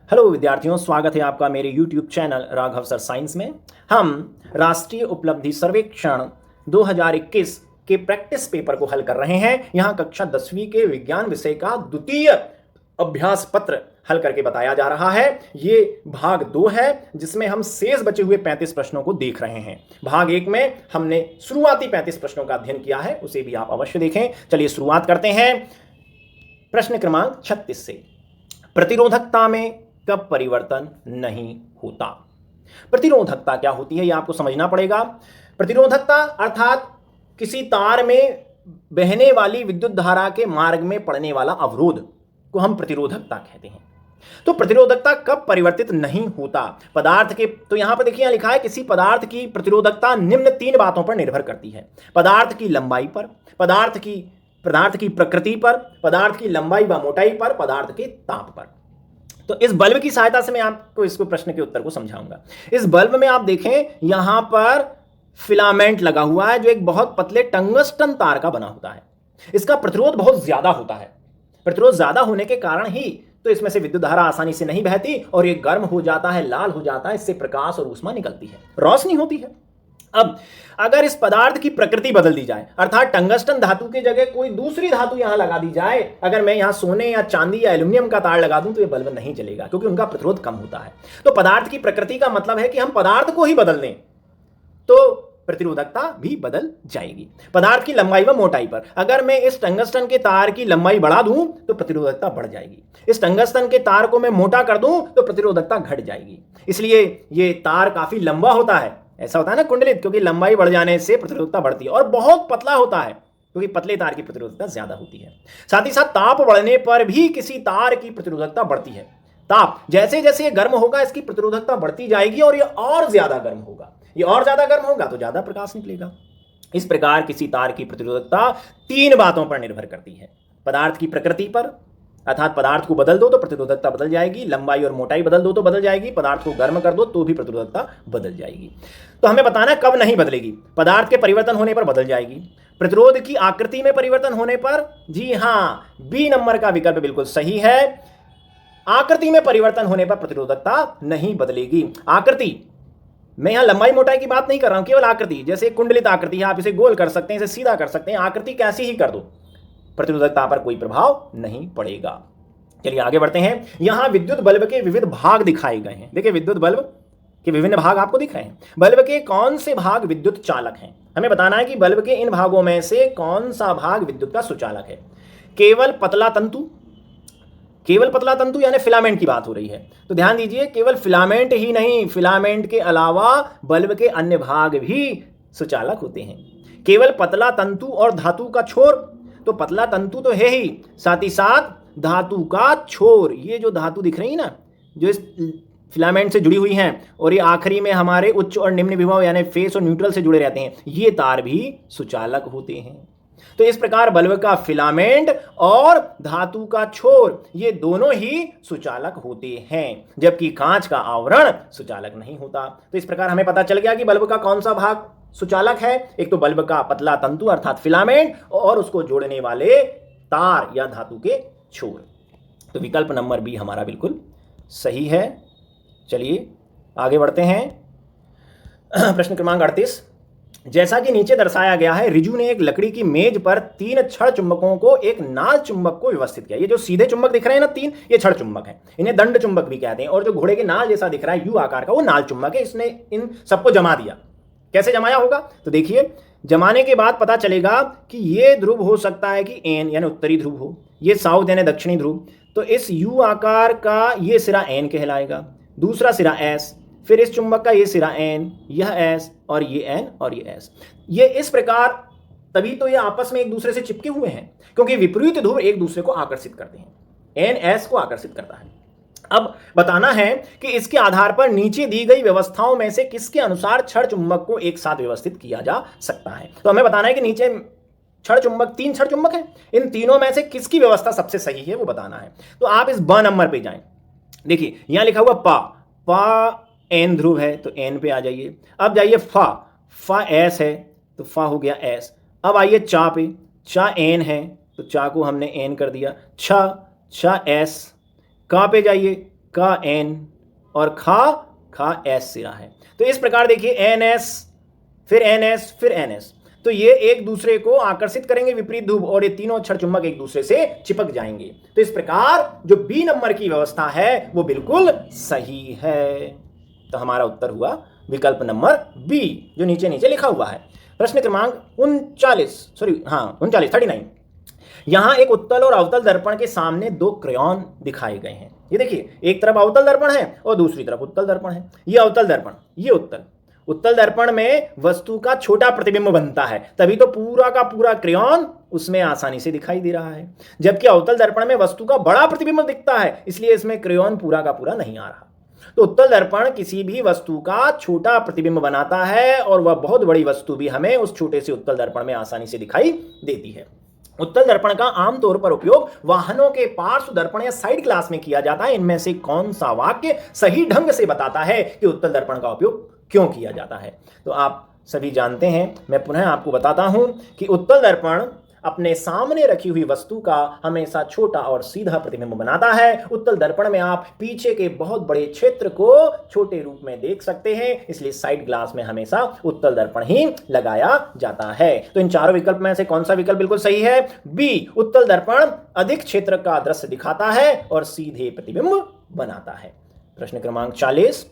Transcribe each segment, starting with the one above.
Hello विद्यार्थियों, स्वागत है आपका मेरे YouTube channel Raghav sir science में। हम राष्ट्रीय उपलब्धि सर्वेक्षण 2021 के प्रैक्टिस पेपर को हल कर रहे हैं। यहाँ कक्षा 10वीं के विज्ञान विषय का द्वितीय अभ्यास पत्र हल करके बताया जा रहा है। ये भाग 2 है जिसमें हम शेष बचे हुए 35 प्रश्नों को देख रहे हैं। भाग 1 में हमने शुरुआती 35 प्रश्नों का अध्ययन किया है, उसे भी आप अवश्य देखें। चलिए शुरुआत करते हैं प्रश्न क्रमांक 36 से। प्रतिरोधकता में कब परिवर्तन नहीं होता? प्रतिरोधकता क्या होती है, यह आपको समझना पड़ेगा। प्रतिरोधकता अर्थात किसी तार में बहने वाली विद्युत धारा के मार्ग में पड़ने वाला अवरोध को हम प्रतिरोधकता कहते हैं। तो प्रतिरोधकता कब परिवर्तित नहीं होता? पदार्थ के, तो यहां पर देखिए, यहां लिखा है किसी पदार्थ की प्रतिरोधकता निम्न 3 बातों पर निर्भर करती है। पदार्थ की लंबाई पर, पदार्थ की प्रकृति पर, पदार्थ की लंबाई व मोटाई पर, पदार्थ के ताप पर। तो इस बल्ब की सहायता से मैं आपको इसको प्रश्न के उत्तर को समझाऊंगा। इस बल्ब में आप देखें, यहां पर फिलामेंट लगा हुआ है जो एक बहुत पतले टंगस्टन तार का बना होता है। इसका प्रतिरोध बहुत ज्यादा होता है। प्रतिरोध ज्यादा होने के कारण ही तो इसमें से विद्युत धारा आसानी से नहीं बहती और ये गर्म हो जाता है, लाल हो जाता है, इससे प्रकाश और ऊष्मा निकलती है, रोशनी होती है। अब अगर इस पदार्थ की प्रकृति बदल दी जाए, अर्थात टंगस्टन धातु की जगह कोई दूसरी धातु यहां लगा दी जाए, अगर मैं यहां सोने या चांदी या एल्यूमिनियम का तार लगा दूं तो यह बल्ब नहीं जलेगा, क्योंकि उनका प्रतिरोध कम होता है। तो पदार्थ की प्रकृति का मतलब है कि हम पदार्थ को ही बदल दें तो प्रतिरोधकता भी बदल जाएगी। पदार्थ की लंबाई व मोटाई पर, अगर मैं इस टंगस्टन के तार की लंबाई बढ़ा दूं तो प्रतिरोधकता बढ़ जाएगी। इस टंगस्टन के तार को मैं मोटा कर दूं तो प्रतिरोधकता घट जाएगी। इसलिए ये तार काफी लंबा होता है, ऐसा होता है ना कुंडलित, क्योंकि लंबाई बढ़ जाने से प्रतिरोधकता बढ़ती है। और बहुत पतला होता है क्योंकि पतले तार की प्रतिरोधकता ज्यादा होती है। साथ ही साथ ताप बढ़ने पर भी किसी तार की प्रतिरोधकता बढ़ती है। ताप जैसे जैसे ये गर्म होगा इसकी प्रतिरोधकता बढ़ती जाएगी और ये और ज्यादा गर्म होगा। ये और ज्यादा गर्म होगा तो ज्यादा प्रकाश निकलेगा। इस प्रकार किसी तार की प्रतिरोधकता 3 बातों पर निर्भर करती है। पदार्थ की प्रकृति पर, अर्थात पदार्थ को बदल दो तो प्रतिरोधकता बदल जाएगी, लंबाई और मोटाई बदल दो तो बदल जाएगी, पदार्थ को गर्म कर दो तो भी प्रतिरोधकता बदल जाएगी। तो हमें बताना कब नहीं बदलेगी। पदार्थ के परिवर्तन होने पर बदल जाएगी। प्रतिरोध की आकृति में परिवर्तन होने पर, जी हां, बी नंबर का विकल्प बिल्कुल सही है। आकृति में परिवर्तन होने पर प्रतिरोधकता नहीं बदलेगी। आकृति, मैं यहां लंबाई मोटाई की बात नहीं कर रहा हूं, केवल आकृति। जैसे कुंडलित आकृति है, आप इसे गोल कर सकते हैं, इसे सीधा कर सकते हैं, आकृति कैसी ही कर दो, प्रतिरोधकता पर कोई प्रभाव नहीं पड़ेगा। चलिए आगे बढ़ते हैं। यहां विद्युत बल्ब के विविध भाग दिखाए गए हैं। देखिए, विद्युत बल्ब के विभिन्न भाग आपको दिख रहे हैं। बल्ब के कौन से भाग विद्युत चालक हैं? हमें बताना है कि बल्ब के इन भागों में से कौन सा भाग विद्युत का सुचालक है। केवल पतला तंतु यानी फिलामेंट की बात हो रही है। तो ध्यान दीजिए, केवल फिलामेंट ही नहीं, फिलामेंट के अलावा बल्ब के अन्य भाग भी सुचालक होते हैं। केवल पतला तंतु और धातु का छोर, तो पतला तंतु तो है ही, साथ ही साथ धातु का छोर, ये जो धातु दिख रही है ना, जो इस फिलामेंट से जुड़ी हुई हैं, और ये आखिरी में हमारे उच्च और निम्न विभव यानी फेस और न्यूट्रल से जुड़े रहते हैं, ये तार भी सुचालक होते हैं। तो इस प्रकार बल्ब का फिलामेंट और धातु का छोर, ये दोनों ही सुचालक होते हैं, जबकि कांच का आवरण सुचालक नहीं होता। तो इस प्रकार हमें पता चल गया कि बल्ब का कौन सा भाग सुचालक है। एक तो बल्ब का पतला तंतु अर्थात फिलामेंट, और उसको जोड़ने वाले तार या धातु के छोर। तो विकल्प नंबर बी हमारा बिल्कुल सही है। चलिए आगे बढ़ते हैं। प्रश्न क्रमांक 38। जैसा कि नीचे दर्शाया गया है, रिजू ने एक लकड़ी की मेज पर 3 छड़ चुंबकों को एक नाल चुंबक को व्यवस्थित किया। ये जो सीधे चुंबक दिख रहे हैं ना 3, ये छड़ चुंबक है, इन्हें दंड चुंबक भी कहते हैं। और जो घोड़े के नाल जैसा दिख रहा है यू आकार का, वो नाल चुंबक है। इसने इन सबको जमा दिया। कैसे जमाया होगा? तो देखिए, जमाने के बाद पता चलेगा कि ये ध्रुव हो सकता है कि एन यानी उत्तरी ध्रुव हो, ये साउथ यानी दक्षिणी ध्रुव। तो इस यू आकार का ये सिरा एन कहलाएगा, दूसरा सिरा एस, फिर इस चुंबक का ये सिरा एन, यह एस, और ये एन और ये एस। ये इस प्रकार, तभी तो ये आपस में एक दूसरे से चिपके हुए हैं, क्योंकि विपरीत ध्रुव एक दूसरे को आकर्षित करते हैं। एन एस को आकर्षित करता है। अब बताना है कि इसके आधार पर नीचे दी गई व्यवस्थाओं में से किसके अनुसार छड़ चुंबक को एक साथ व्यवस्थित किया जा सकता है। तो हमें बताना है कि नीचे 3 छड़ चुंबक हैं, इन तीनों में से किसकी व्यवस्था सबसे सही है वो बताना है। तो आप इस ब नंबर पे जाएं। देखिए यहां लिखा हुआ पा एन ध्रुव है, तो एन पे आ जाइए। अब जाइए फा एस है, तो फा हो गया एस। अब आइए चा पे, चा एन है, तो चा को हमने एन कर दिया। छा एस। का पे जाइए, का एन और खा एस सिरा है। तो इस प्रकार देखिए एन एस फिर एन एस फिर एन एस, तो ये एक दूसरे को आकर्षित करेंगे विपरीत ध्रुव और ये तीनों अक्षर चुंबक एक दूसरे से चिपक जाएंगे। तो इस प्रकार जो बी नंबर की व्यवस्था है वो बिल्कुल सही है। तो हमारा उत्तर हुआ विकल्प नंबर बी जो नीचे नीचे लिखा हुआ है। प्रश्न क्रमांक 39। यहां एक उत्तल और अवतल दर्पण के सामने दो क्रेयॉन दिखाए गए हैं। ये देखिए, एक तरफ अवतल दर्पण है और दूसरी तरफ उत्तल दर्पण है। ये अवतल दर्पण, ये उत्तल दर्पण में वस्तु का छोटा प्रतिबिंब बनता है, तभी तो पूरा का पूरा क्रेयॉन उसमें आसानी से दिखाई दे रहा है। जबकि अवतल दर्पण में वस्तु का बड़ा प्रतिबिंब दिखता है, इसलिए इसमें क्रेयॉन पूरा का पूरा नहीं आ रहा। तो उत्तल दर्पण किसी भी वस्तु का छोटा प्रतिबिंब बनाता है और वह बहुत बड़ी वस्तु भी हमें उस छोटे से उत्तल दर्पण में आसानी से दिखाई देती है। उत्तल दर्पण का आमतौर पर उपयोग वाहनों के पार्श्व दर्पण या साइड ग्लास में किया जाता है। इनमें से कौन सा वाक्य सही ढंग से बताता है कि उत्तल दर्पण का उपयोग क्यों किया जाता है? तो आप सभी जानते हैं, मैं पुनः आपको बताता हूं कि उत्तल दर्पण अपने सामने रखी हुई वस्तु का हमेशा छोटा और सीधा प्रतिबिंब बनाता है। उत्तल दर्पण में आप पीछे के बहुत बड़े क्षेत्र को छोटे रूप में देख सकते हैं, इसलिए साइड ग्लास में हमेशा उत्तल दर्पण ही लगाया जाता है। तो इन चारों विकल्प में से कौन सा विकल्प बिल्कुल सही है? बी, उत्तल दर्पण अधिक क्षेत्र का दृश्य दिखाता है और सीधे प्रतिबिंब बनाता है। प्रश्न क्रमांक 40,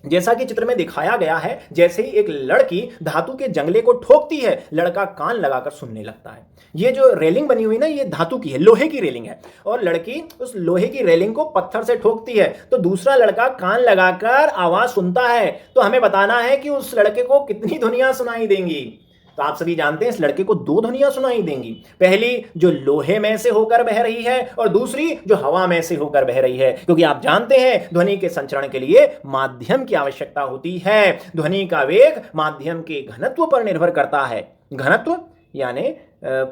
जैसा कि चित्र में दिखाया गया है, जैसे ही एक लड़की धातु के जंगले को ठोकती है, लड़का कान लगाकर सुनने लगता है। ये जो रेलिंग बनी हुई ना, ये धातु की है, लोहे की रेलिंग है, और लड़की उस लोहे की रेलिंग को पत्थर से ठोकती है, तो दूसरा लड़का कान लगाकर आवाज सुनता है। तो हमें बताना है कि उस लड़के को कितनी ध्वनियां सुनाई देंगी। तो आप सभी जानते हैं इस लड़के को दो ध्वनियां सुनाई देंगी, पहली जो लोहे में से होकर बह रही है और दूसरी जो हवा में से होकर बह रही है, क्योंकि आप जानते हैं ध्वनि के संचरण के लिए माध्यम की आवश्यकता होती है। ध्वनि का वेग माध्यम के घनत्व पर निर्भर करता है। घनत्व यानी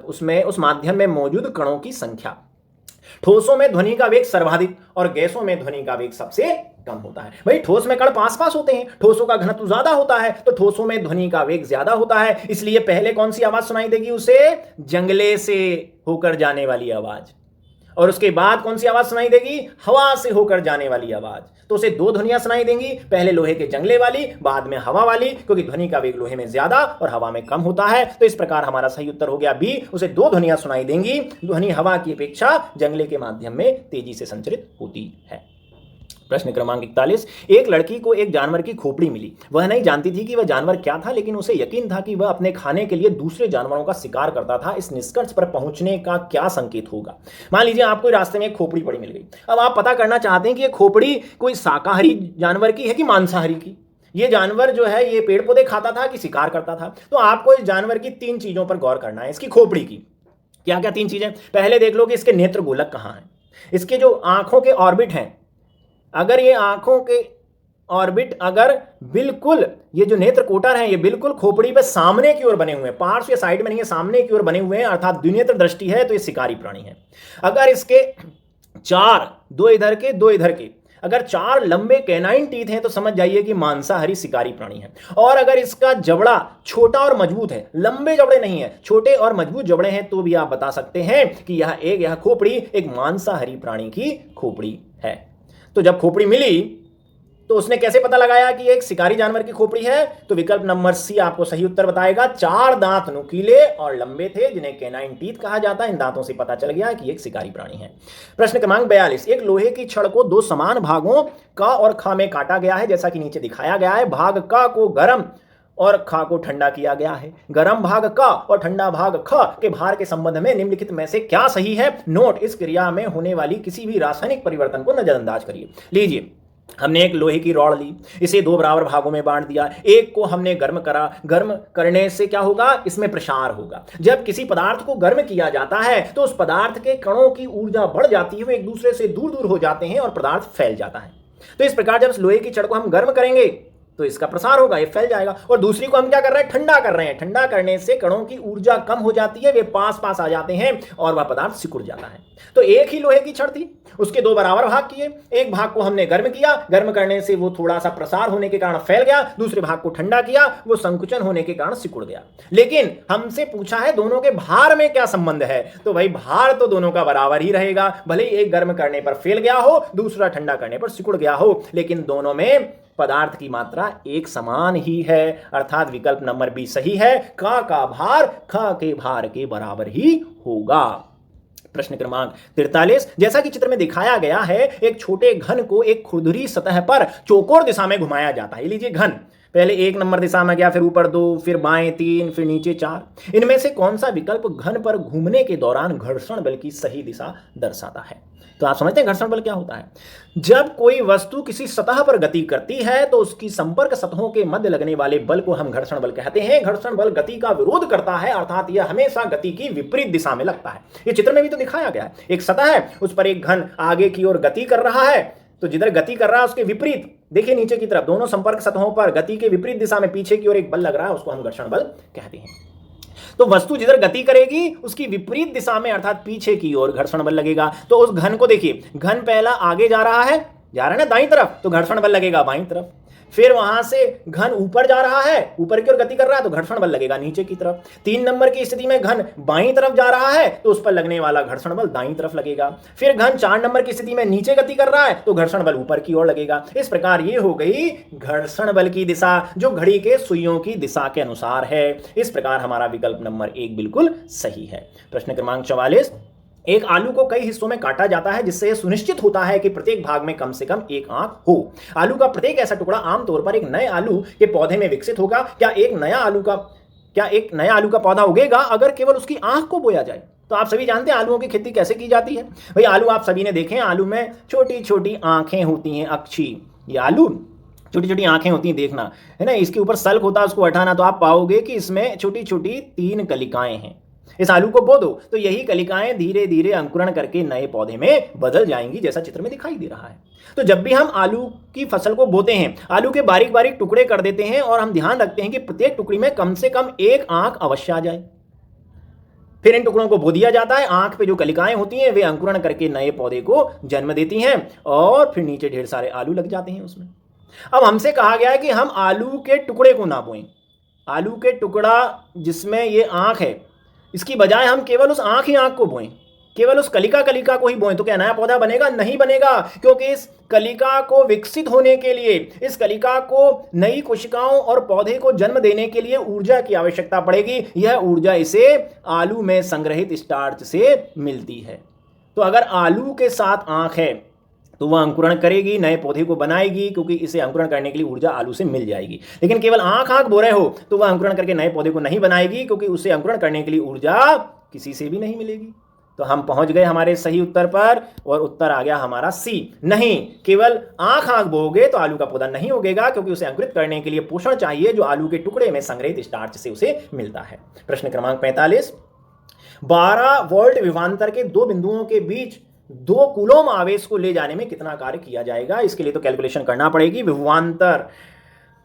उसमें उस माध्यम में मौजूद कणों की संख्या। ठोसों में ध्वनि का वेग सर्वाधिक और गैसों में ध्वनि का वेग सबसे कम होता है। भाई ठोस में कण पास पास होते हैं, ठोसों का घनत्व ज्यादा होता है, तो ठोसों में ध्वनि का वेग ज्यादा होता है। इसलिए पहले कौन सी आवाज सुनाई देगी उसे? जंगले से होकर जाने वाली आवाज, और उसके बाद कौन सी आवाज सुनाई देगी? हवा से होकर जाने वाली आवाज। तो उसे दो ध्वनियां सुनाई देंगी, पहले लोहे के जंगले वाली, बाद में हवा वाली, क्योंकि ध्वनि का वेग लोहे में ज्यादा और हवा में कम होता है। तो इस प्रकार हमारा सही उत्तर हो गया बी, उसे दो ध्वनियां सुनाई देंगी। ध्वनि हवा की अपेक्षा जंगले के माध्यम में तेजी से संचरित होती है। प्रश्न क्रमांक 41, एक लड़की को एक जानवर की खोपड़ी मिली। वह नहीं जानती थी कि वह जानवर क्या था, लेकिन उसे यकीन था कि वह अपने खाने के लिए दूसरे जानवरों का शिकार करता था। इस निष्कर्ष पर पहुंचने का क्या संकेत होगा? मान लीजिए आपको रास्ते में एक खोपड़ी पड़ी मिल गई। अब आप पता करना चाहते हैं कि यह खोपड़ी कोई शाकाहारी जानवर की है कि मांसाहारी की। ये जानवर जो है ये पेड़ पौधे खाता था कि शिकार करता था। तो आपको इस जानवर की तीन चीजों पर गौर करना है। इसकी खोपड़ी की क्या क्या तीन चीजें? पहले देख लो कि इसके नेत्र गोलक कहाँ हैं, इसके जो आंखों के ऑर्बिट हैं, अगर ये आंखों के ऑर्बिट अगर बिल्कुल ये जो नेत्र कोटर हैं ये बिल्कुल खोपड़ी पे सामने की ओर बने हुए हैं, पार्श्व या साइड में नहीं है, सामने की ओर बने हुए हैं, अर्थात द्विनेत्र दृष्टि है, तो ये शिकारी प्राणी है। अगर इसके चार, दो इधर के दो इधर के, अगर चार लंबे कैनाइन टीथ हैं तो समझ जाइए कि मांसाहारी शिकारी प्राणी है। और अगर इसका जबड़ा छोटा और मजबूत है, लंबे जबड़े नहीं है, छोटे और मजबूत जबड़े हैं, तो भी आप बता सकते हैं कि यह खोपड़ी एक मांसाहारी प्राणी की खोपड़ी है। तो जब खोपड़ी मिली तो उसने कैसे पता लगाया कि एक शिकारी जानवर की खोपड़ी है? तो विकल्प नंबर सी आपको सही उत्तर बताएगा। चार दांत नुकीले और लंबे थे जिन्हें कैनाइन टीथ कहा जाता है। इन दांतों से पता चल गया कि एक शिकारी प्राणी है। प्रश्न क्रमांक 42, एक लोहे की छड़ को दो समान भागों क और ख में काटा गया है, जैसा कि नीचे दिखाया गया है। भाग क को गर्म और ख को ठंडा किया गया है। गर्म भाग क और ठंडा भाग ख के भार के संबंध में निम्नलिखित में से क्या सही है? नोट, इस क्रिया में होने वाली किसी भी रासायनिक परिवर्तन को नजरअंदाज करिए। लीजिए, हमने एक लोहे की रॉड ली, इसे दो बराबर भागों में बांट दिया। एक को हमने गर्म करा, गर्म करने से क्या होगा? इसमें प्रसार होगा। जब किसी पदार्थ को गर्म किया जाता है तो उस पदार्थ के कणों की ऊर्जा बढ़ जाती है, वे एक दूसरे से दूर दूर हो जाते हैं और पदार्थ फैल जाता है। तो इस प्रकार जब इस लोहे की छड़ को हम गर्म करेंगे तो इसका प्रसार होगा, ये फैल जाएगा। और दूसरी को हम क्या कर रहे हैं, ठंडा कर रहे हैं। ठंडा करने से कणों की ऊर्जा कम हो जाती है, वे पास पास आ जाते हैं और वह पदार्थ सिकुड़ जाता है। तो एक ही लोहे की छड़ थी, उसके दो बराबर भाग किए। एक भाग को हमने गर्म किया, गर्म करने से वो थोड़ा सा प्रसार होने के कारण फैल गया। दूसरे भाग को ठंडा किया, वो संकुचन होने के कारण सिकुड़ गया। लेकिन हमसे पूछा है दोनों के भार में क्या संबंध है, तो भाई भार तो दोनों का बराबर ही रहेगा। भले ही एक गर्म करने पर फैल गया हो, दूसरा ठंडा करने पर सिकुड़ गया हो, लेकिन दोनों में पदार्थ की मात्रा एक समान ही है। अर्थात विकल्प नंबर बी सही है। का भार ख के भार के बराबर ही होगा। प्रश्न क्रमांक 43, जैसा कि चित्र में दिखाया गया है, एक छोटे घन को एक खुरदुरी सतह पर चौकोर दिशा में घुमाया जाता है। लीजिए घन पहले 1 नंबर दिशा में गया, फिर ऊपर 2, फिर बाएं 3, फिर नीचे 4। इनमें से कौन सा विकल्प घन पर घूमने के दौरान घर्षण बल की सही दिशा दर्शाता है? तो आप समझते हैं घर्षण बल क्या होता है। जब कोई वस्तु किसी सतह पर गति करती है तो उसकी संपर्क सतहों के मध्य लगने वाले बल को हम घर्षण बल कहते हैं। घर्षण बल गति का विरोध करता है, अर्थात यह हमेशा गति की विपरीत दिशा में लगता है। ये चित्र में भी तो दिखाया गया है, एक सतह है, उस पर एक घन आगे की ओर गति कर रहा है, तो जिधर गति कर रहा है उसके विपरीत देखिए नीचे की तरफ दोनों संपर्क सतहों पर गति के विपरीत दिशा में पीछे की ओर एक बल लग रहा है, उसको हम घर्षण बल कहते हैं। तो वस्तु जिधर गति करेगी उसकी विपरीत दिशा में अर्थात पीछे की ओर घर्षण बल लगेगा। तो उस घन को देखिए, घन पहला आगे जा रहा है ना दाईं तरफ, तो घर्षण बल लगेगा बाईं तरफ। फिर वहां से घन ऊपर जा रहा है, ऊपर की ओर गति कर रहा है, तो घर्षण बल लगेगा नीचे की तरफ। 3 नंबर की स्थिति में घन बाईं तरफ जा रहा है, तो उस पर लगने वाला घर्षण बल दाईं तरफ लगेगा। फिर घन 4 नंबर की स्थिति में नीचे गति कर रहा है, तो घर्षण बल ऊपर की ओर लगेगा। इस प्रकार ये हो गई घर्षण बल की दिशा, जो घड़ी के सुइयों की दिशा के अनुसार है। इस प्रकार हमारा विकल्प नंबर 1 बिल्कुल सही है। प्रश्न क्रमांक 44, एक आलू को कई हिस्सों में काटा जाता है जिससे यह सुनिश्चित होता है कि प्रत्येक भाग में कम से कम एक आंख हो। आलू का प्रत्येक ऐसा टुकड़ा आमतौर पर एक नए आलू के पौधे में विकसित होगा। क्या एक नया आलू का पौधा उगेगा अगर केवल उसकी आंख को बोया जाए? तो आप सभी जानते हैं आलूओं की खेती कैसे की जाती है। भाई आलू आप सभी ने देखे हैं, आलू में छोटी छोटी आंखें होती हैं, अक्षी। ये आलू छोटी छोटी आंखें होती हैं, देखना है ना, इसके ऊपर सल्क होता है, उसको हटाना तो आप पाओगे कि इसमें छोटी छोटी 3 कलिकाएं हैं। इस आलू को बो दो तो यही कलिकाएं धीरे धीरे अंकुरण करके नए पौधे में बदल जाएंगी, जैसा चित्र में दिखाई दे रहा है। तो जब भी हम आलू की फसल को बोते हैं, आलू के बारीक बारीक टुकड़े कर देते हैं और हम ध्यान रखते हैं कि प्रत्येक टुकड़ी में कम से कम एक आंख अवश्य आ जाए। फिर इन टुकड़ों को बो दिया जाता है, आंख पे जो कलिकाएं होती हैं वे अंकुरण करके नए पौधे को जन्म देती हैं और फिर नीचे ढेर सारे आलू लग जाते हैं उसमें। अब हमसे कहा गया है कि हम आलू के टुकड़े को ना बोएं। आलू के टुकड़ा जिसमें ये आंख है, इसकी बजाय हम केवल उस आंख ही आंख को बोएं, केवल उस कलिका को ही बोएं, तो क्या नया पौधा बनेगा? नहीं बनेगा, क्योंकि इस कलिका को विकसित होने के लिए, इस कलिका को नई कोशिकाओं और पौधे को जन्म देने के लिए ऊर्जा की आवश्यकता पड़ेगी। यह ऊर्जा इसे आलू में संग्रहित स्टार्च से मिलती है। तो अगर आलू के साथ आंख है तो वह अंकुरण करेगी, नए पौधे को बनाएगी, क्योंकि इसे अंकुरण करने के लिए ऊर्जा आलू से मिल जाएगी। लेकिन केवल आंख बो रहे हो तो वह अंकुरण करके नए पौधे को नहीं बनाएगी, क्योंकि उसे अंकुरण करने के लिए ऊर्जा किसी से भी नहीं मिलेगी। तो हम पहुंच गए हमारे सही उत्तर पर, और उत्तर आ गया हमारा सी। नहीं, केवल आंख बोओगे तो आलू का पौधा नहीं उगेगा, क्योंकि उसे अंकुरित करने के लिए पोषण चाहिए जो आलू के टुकड़े में संग्रहित स्टार्च से उसे मिलता है। प्रश्न क्रमांक 45, 12 वोल्ट विभवांतर के 2 बिंदुओं के बीच 2 कूलोम आवेश को ले जाने में कितना कार्य किया जाएगा? इसके लिए तो कैलकुलेशन करना पड़ेगी। विभवांतर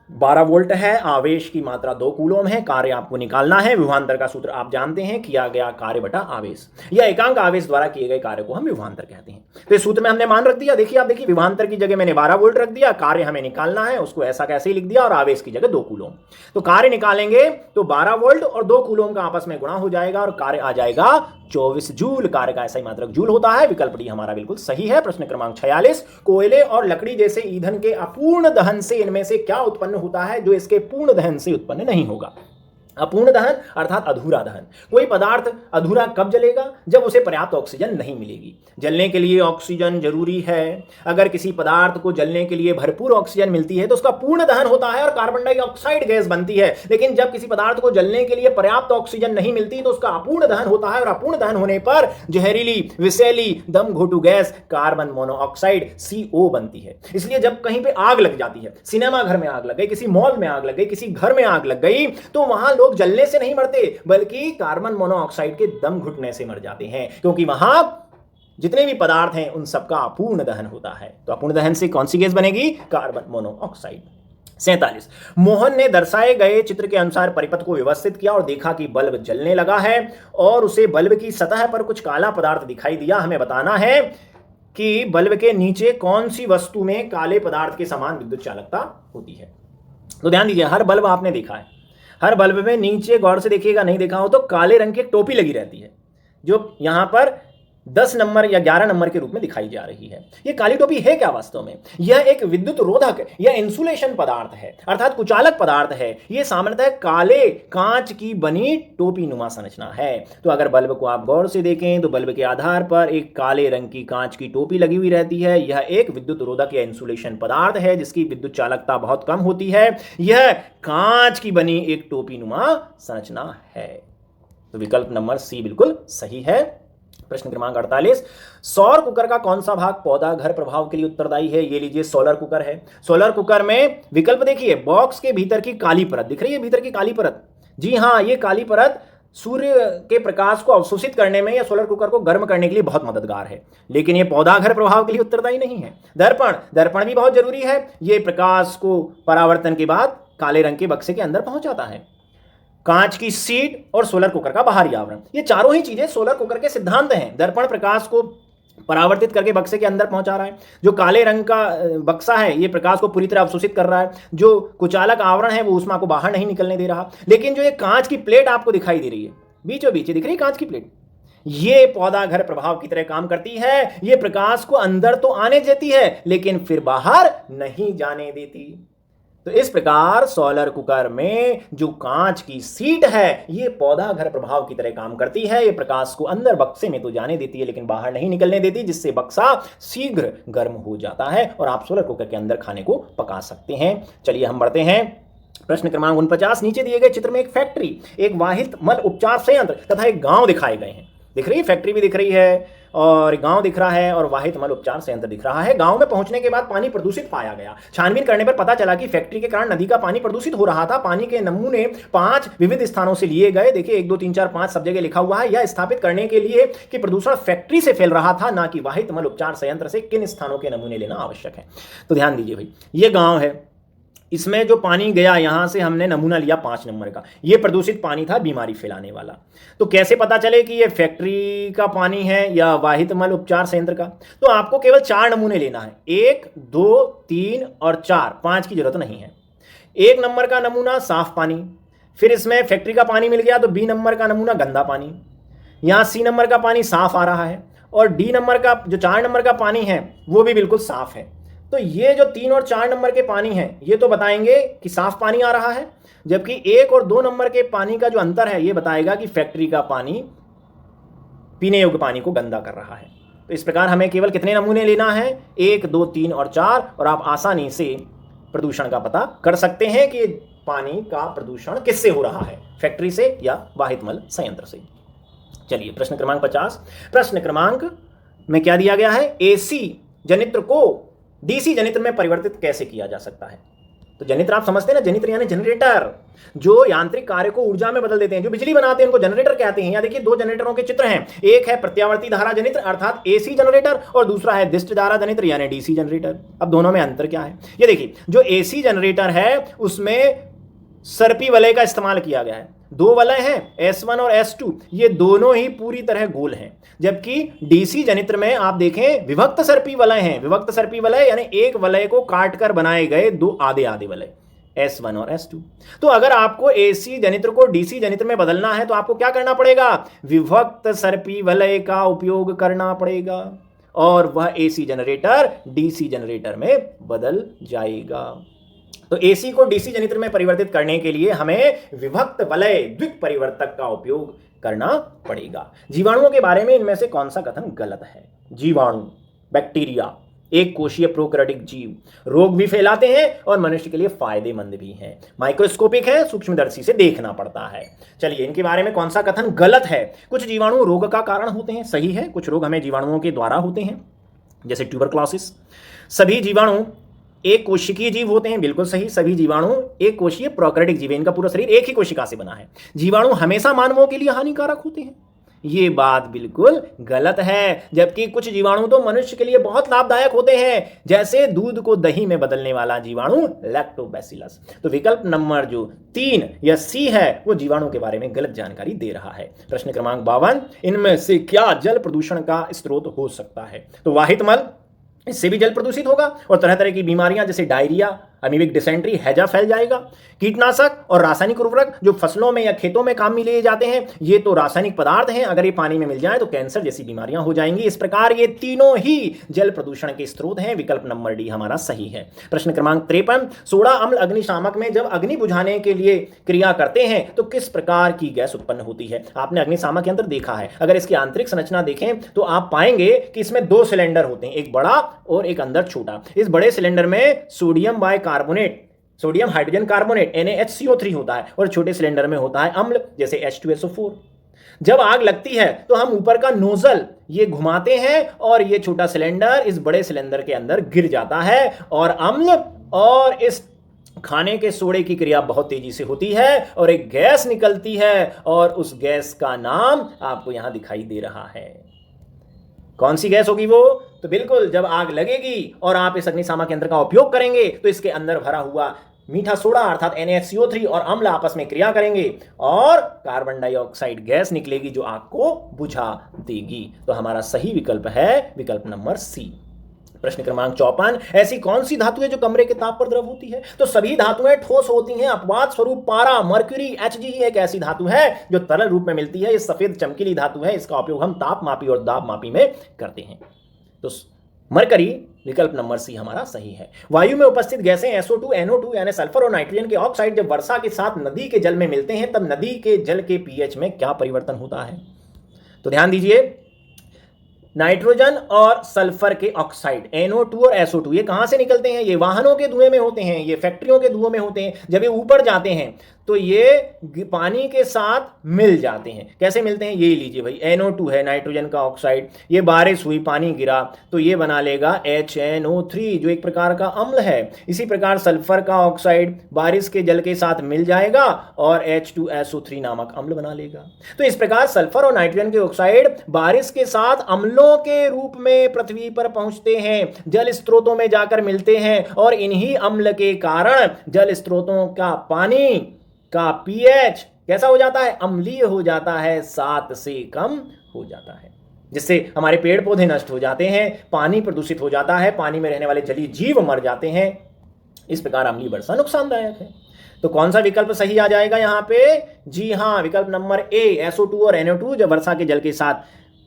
12 वोल्ट है, आवेश की मात्रा 2 कूलोम है, कार्य आपको निकालना है। विभवांतर का सूत्र आप जानते हैं, किया गया कार्य बटा आवेश, या एकांक आवेश द्वारा किए गए कार्य को हम विभवांतर कहते हैं। तो इस सूत्र में हमने मान रख दिया। देखिए आप देखिए, विभवांतर की जगह मैंने 12 वोल्ट रख दिया, कार्य हमें निकालना है, उसको ऐसा कैसे ही लिख दिया, और आवेश की जगह 2 कूलोम। तो कार्य निकालेंगे तो 12 वोल्ट और 2 कूलोम का आपस में गुणा हो जाएगा और कार्य आ जाएगा 24 जूल। कार्य का ऐसा ही मात्रक जूल होता है। विकल्प डी हमारा बिल्कुल सही है। प्रश्न क्रमांक 46, कोयले और लकड़ी जैसे ईंधन के अपूर्ण दहन से इनमें से क्या उत्पन्न होता है जो इसके पूर्ण दहन से उत्पन्न नहीं होगा? अपूर्ण दहन अर्थात अधूरा दहन। कोई पदार्थ अधूरा कब जलेगा? जब उसे पर्याप्त ऑक्सीजन नहीं मिलेगी। जलने के लिए ऑक्सीजन जरूरी है। अगर किसी पदार्थ को जलने के लिए भरपूर ऑक्सीजन मिलती है तो उसका पूर्ण दहन होता है और कार्बन डाइऑक्साइड गैस बनती है। लेकिन जब किसी पदार्थ को जलने के लिए पर्याप्त ऑक्सीजन नहीं मिलती तो उसका अपूर्ण दहन होता है, और अपूर्ण दहन होने पर जहरीली, विषैली, दम घोटू गैस कार्बन मोनोऑक्साइड CO बनती है। इसलिए जब कहीं पे आग लग जाती है, सिनेमा घर में आग लग गई, किसी मॉल में आग लग गई, किसी घर में आग लग गई, तो वहां लोग जलने से नहीं मरते बल्कि कार्बन मोनोऑक्साइड के दम घुटने से मर जाते हैं, क्योंकि वहां जितने भी पदार्थ हैं उन सबका अपूर्ण दहन होता है। तो अपूर्ण दहन से कौन सी गैस बनेगी? Carbon monoxide. 47। मोहन ने दर्शाए गए चित्र के अनुसार परिपथ को व्यवस्थित किया और देखा कि बल्ब जलने लगा है और उसे बल्ब की सतह पर कुछ काला पदार्थ दिखाई दिया। हमें बताना है कि बल्ब के नीचे कौन सी वस्तु में काले पदार्थ के समान विद्युत चालकता होती है। तो ध्यान दीजिए, हर बल्ब आपने देखा है, हर बल्ब में नीचे गौर से देखिएगा, नहीं देखा हो तो काले रंग की एक टोपी लगी रहती है जो यहां पर 10 नंबर या 11 नंबर के रूप में दिखाई जा रही है। यह काली टोपी है क्या वास्तव में? यह एक विद्युत रोधक या इंसुलेशन पदार्थ है, अर्थात कुचालक पदार्थ है। यह सामान्यतः काले कांच की बनी टोपी नुमा संरचना है। तो अगर बल्ब को आप गौर से देखें तो बल्ब के आधार पर एक काले रंग की कांच की टोपी लगी हुई रहती है। यह एक विद्युत रोधक या इंसुलेशन पदार्थ है जिसकी विद्युत चालकता बहुत कम होती है। यह कांच की बनी एक टोपी नुमा संरचना है। तो विकल्प नंबर सी बिल्कुल सही है। प्रश्न क्रमांक 48। सौर कुकर का कौन सा भाग पौधा घर प्रभाव के लिए उत्तरदायी है? ये लीजिए सोलर कुकर है। सोलर कुकर में विकल्प देखिए, बॉक्स के भीतर की काली परत दिख रही है, भीतर की काली परत, जी हां, ये काली परत सूर्य के प्रकाश को अवशोषित करने में या सोलर कुकर को गर्म करने के लिए बहुत मददगार है, लेकिन ये पौधा घर प्रभाव के लिए उत्तरदायी नहीं है। दर्पण, दर्पण भी बहुत जरूरी है, ये प्रकाश को परावर्तन के बाद काले रंग के बक्से के अंदर पहुंचाता है। कांच की सीट और सोलर कुकर का बाहरी आवरण, ये चारों ही चीजें सोलर कुकर के सिद्धांत हैं। दर्पण प्रकाश को परावर्तित करके बक्से के अंदर पहुंचा रहा है, जो काले रंग का बक्सा है ये प्रकाश को पूरी तरह अवशोषित कर रहा है, जो कुचालक आवरण है वो ऊष्मा को बाहर नहीं निकलने दे रहा। लेकिन जो ये कांच की प्लेट आपको दिखाई दे रही है, बीचों बीच दिख रही है कांच की प्लेट, ये पौधा घर प्रभाव की तरह काम करती है। ये प्रकाश को अंदर तो आने देती है लेकिन फिर बाहर नहीं जाने देती। तो इस प्रकार सोलर कुकर में जो कांच की सीट है ये पौधा घर प्रभाव की तरह काम करती है। ये प्रकाश को अंदर बक्से में तो जाने देती है लेकिन बाहर नहीं निकलने देती, जिससे बक्सा शीघ्र गर्म हो जाता है और आप सोलर कुकर के अंदर खाने को पका सकते हैं। चलिए हम बढ़ते हैं। प्रश्न क्रमांक 49। नीचे दिए गए चित्र में एक फैक्ट्री, एक वाहित मल उपचार संयंत्र तथा एक गांव दिखाए गए हैं। दिख रही है, फैक्ट्री भी दिख रही है और गांव दिख रहा है और वाहित मल उपचार संयंत्र दिख रहा है। गांव में पहुंचने के बाद पानी प्रदूषित पाया गया। छानबीन करने पर पता चला कि फैक्ट्री के कारण नदी का पानी प्रदूषित हो रहा था। पानी के नमूने 5 विविध स्थानों से लिए गए। देखिए 1 2 3 4 5 सब जगह लिखा हुआ है। यह स्थापित करने के लिए कि प्रदूषण फैक्ट्री से फैल रहा था, ना कि वाहित मल उपचार संयंत्र से किन स्थानों के नमूने लेना आवश्यक है। तो ध्यान दीजिए भाई, ये गाँव है, इसमें जो पानी गया यहां से हमने नमूना लिया 5 नंबर का, ये प्रदूषित पानी था बीमारी फैलाने वाला। तो कैसे पता चले कि ये फैक्ट्री का पानी है या वाहित मल उपचार संयंत्र का? तो आपको केवल 4 नमूने लेना है, 1 2 3 और 4, 5 की जरूरत नहीं है। 1 नंबर का नमूना साफ पानी, फिर इसमें फैक्ट्री का पानी मिल गया तो बी नंबर का नमूना गंदा पानी, यहां सी नंबर का पानी साफ आ रहा है और डी नंबर का जो 4 नंबर का पानी है वो भी बिल्कुल साफ है। तो ये जो 3 और 4 नंबर के पानी हैं ये तो बताएंगे कि साफ पानी आ रहा है, जबकि 1 और 2 नंबर के पानी का जो अंतर है ये बताएगा कि फैक्ट्री का पानी पीने योग्य पानी को गंदा कर रहा है। तो इस प्रकार हमें केवल कितने नमूने लेना है? 1 2 3 और 4, और आप आसानी से प्रदूषण का पता कर सकते हैं कि पानी का प्रदूषण किससे हो रहा है, फैक्ट्री से या वाहित मल संयंत्र से। चलिए प्रश्न क्रमांक 50। प्रश्न क्रमांक में क्या दिया गया है? एसी जनित्र को डीसी जनित्र में परिवर्तित कैसे किया जा सकता है? तो जनित्र आप समझते हैं ना, जनित्र यानी जनरेटर, जो यांत्रिक कार्य को ऊर्जा में बदल देते हैं, जो बिजली बनाते हैं उनको जनरेटर कहते हैं। यहाँ देखिए 2 जनरेटरों के चित्र हैं, एक है प्रत्यावर्ती धारा जनित्र अर्थात एसी जनरेटर और दूसरा है दिष्ट धारा जनित्र यानी डीसी जनरेटर। अब दोनों में अंतर क्या है? ये देखिए, जो एसी जनरेटर है उसमें सर्पी वलय का इस्तेमाल किया गया है। 2 वलय हैं S1 और S2, ये दोनों ही पूरी तरह गोल हैं, जबकि डीसी जनित्र में आप देखें विभक्त सर्पी वलय हैं। विभक्त सर्पी वलय यानी एक वलय को काटकर बनाए गए 2 आधे आधे वलय, S1 और S2। तो अगर आपको एसी जनित्र को डीसी जनित्र में बदलना है तो आपको क्या करना पड़ेगा? विभक्त सर्पी वलय का उपयोग करना पड़ेगा और वह एसी जनरेटर डीसी जनरेटर में बदल जाएगा। तो एसी को डीसी जनित्र में परिवर्तित करने के लिए हमें विभक्त वलय द्विक परिवर्तक का उपयोग करना पड़ेगा। जीवाणुओं के बारे में इनमें से कौन सा कथन गलत है? जीवाणु, बैक्टीरिया एक कोशीय प्रोकैरियोटिक जीव, रोग भी फैलाते हैं और मनुष्य के लिए फायदेमंद भी हैं, माइक्रोस्कोपिक है, सूक्ष्मदर्शी से देखना पड़ता है। चलिए इनके बारे में कौन सा कथन गलत है? कुछ जीवाणु रोग का कारण होते हैं, सही है। कुछ रोग हमें जीवाणुओं के द्वारा होते हैं, जैसे ट्यूबरक्लोसिस। सभी जीवाणु एक कोशिकीय जीव होते हैं, बिल्कुल सही। सभी जीवाणु एक कोशीय प्रोकैरियोटिक जीव है, इनका पूरा शरीर एक ही कोशिका से बना है। जीवाणु हमेशा मानवों के लिए हानिकारक होते हैं, ये बात बिल्कुल गलत है। जबकि कुछ जीवाणु तो मनुष्य के लिए बहुत लाभदायक होते हैं, जैसे दूध को दही में बदलने वाला जीवाणु लैक्टोबैसिलस। तो विकल्प नंबर जो 3 या सी है वो जीवाणु के बारे में गलत जानकारी दे रहा है। प्रश्न क्रमांक 52, इनमें से क्या जल प्रदूषण का स्रोत हो सकता है? तो वाहित मल, इससे भी जल प्रदूषित होगा और तरह तरह की बीमारियां जैसे डायरिया, अमीबिक डिसेंट्री, हैजा फैल जाएगा। कीटनाशक और रासायनिक उर्वरक जो फसलों में या खेतों में काम में लिए जाते हैं, ये तो रासायनिक पदार्थ हैं, अगर ये पानी में मिल जाए तो कैंसर जैसी बीमारियां हो जाएंगी। इस प्रकार ये तीनों ही जल प्रदूषण के स्रोत हैं। विकल्प नंबर डी हमारा सही है। प्रश्न क्रमांक 53, सोडा अम्ल अग्निशामक में जब अग्नि बुझाने के लिए क्रिया करते हैं तो किस प्रकार की गैस उत्पन्न होती है? आपने अग्निशामक यंत्र देखा है, अगर इसकी आंतरिक संरचना देखें तो आप पाएंगे कि इसमें 2 सिलेंडर होते हैं, एक बड़ा और एक अंदर छोटा। इस बड़े सिलेंडर में sodium bicarbonate, sodium hydrogen carbonate NaHCO3 होता है और छोटे सिलेंडर में होता है अम्ल जैसे H2SO4। जब आग लगती है तो हम ऊपर का नोजल ये घुमाते हैं और ये छोटा सिलेंडर इस बड़े सिलेंडर के अंदर गिर जाता है और अम्ल और इस खाने के सोडे की क्रिया बहुत तेजी से होती है और एक गैस निकलती है और उस गैस का नाम आपको यहां दिखाई दे रहा है। कौन सी गैस होगी वो? तो बिल्कुल, जब आग लगेगी और आप इस अग्निशामक यंत्र का उपयोग करेंगे तो इसके अंदर भरा हुआ मीठा सोडा अर्थात NaHCO3 और अम्ल आपस में क्रिया करेंगे और कार्बन डाइऑक्साइड गैस निकलेगी जो आग को बुझा देगी। तो हमारा सही विकल्प है विकल्प नंबर सी। प्रश्न क्रमांक 54, ऐसी कौन सी धातु है जो कमरे के ताप पर द्रव होती है? तो सभी धातुएं ठोस होती हैं। अपवाद स्वरूप पारा, मर्क्यूरी, Hg ही एक ऐसी धातु है जो तरल रूप में मिलती है। ये सफेद चमकीली धातु है, इसका उपयोग हम ताप मापी और दाब मापी में करते हैं। तो मरकरी विकल्प नंबर सी हमारा सही है। वायु में उपस्थित गैसें SO2, NO2 यानी सल्फर और नाइट्रोजन के ऑक्साइड जब वर्षा के साथ नदी के जल में मिलते हैं तब नदी के जल के pH में क्या परिवर्तन होता है? तो ध्यान दीजिए, नाइट्रोजन और सल्फर के ऑक्साइड NO2 और SO2 ये कहां से निकलते हैं? ये वाहनों के धुएं में होते हैं, ये फैक्ट्रियों के धुएं में होते हैं। जब ये ऊपर जाते हैं तो ये पानी के साथ मिल जाते हैं। कैसे मिलते हैं? ये लीजिए भाई, NO2 है नाइट्रोजन का ऑक्साइड, ये बारिश हुई, पानी गिरा तो ये बना लेगा HNO3 जो एक प्रकार का अम्ल है। इसी प्रकार सल्फर का ऑक्साइड बारिश के जल के साथ मिल जाएगा और H2SO3 नामक अम्ल बना लेगा। तो इस प्रकार सल्फर और नाइट्रोजन के ऑक्साइड बारिश के साथ अम्लों के रूप में पृथ्वी पर पहुंचते हैं, जल स्रोतों में जाकर मिलते हैं और इन्हीं अम्ल के कारण जल स्रोतों का पानी का pH कैसा हो जाता है? अम्लीय हो जाता है, 7 से कम हो जाता है, जिससे हमारे पेड़ पौधे नष्ट हो जाते हैं, पानी प्रदूषित हो जाता है, पानी में रहने वाले जलीय जीव मर जाते हैं। इस प्रकार अम्लीय वर्षा नुकसानदायक है। तो कौन सा विकल्प सही आ जाएगा यहां पे? जी हां, विकल्प नंबर ए, SO2 और NO2 जब वर्षा के जल के साथ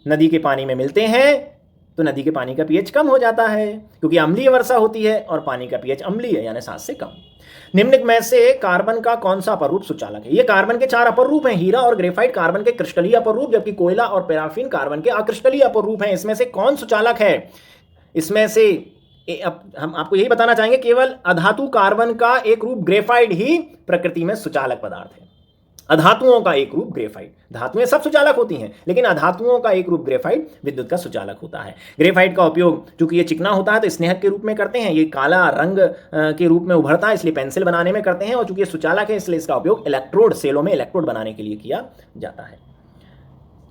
नदी के पानी में मिलते हैं तो नदी के पानी का pH कम हो जाता है, क्योंकि अम्लीय वर्षा होती है और पानी का pH अम्लीय यानी 7 से कम। निम्नलिखित में से कार्बन का कौन सा अपरूप सूचालक है? ये कार्बन के 4 अपर रूप हैं। हीरा और ग्रेफाइट कार्बन के क्रिस्टलीय अपर रूप, जबकि कोयला और पैराफिन कार्बन के अक्रिस्टलीय अपर रूप हैं। इसमें से कौन सूचालक है? इसमें से हम आपको यही बताना चाहेंगे, केवल अधातु कार्बन का एक रूप ग्रेफाइट ही प्रकृति में सुचालक पदार्थ है। अधातुओं का एक रूप ग्रेफाइट, धातुएं सब सुचालक होती हैं लेकिन अधातुओं का एक रूप ग्रेफाइट विद्युत का सुचालक होता है। ग्रेफाइट का उपयोग चूंकि ये चिकना होता है तो स्नेहक के रूप में करते हैं, ये काला रंग के रूप में उभरता है इसलिए पेंसिल बनाने में करते हैं, और चूंकि ये सुचालक है इसलिए इसका उपयोग इलेक्ट्रोड, सेलों में इलेक्ट्रोड बनाने के लिए किया जाता है।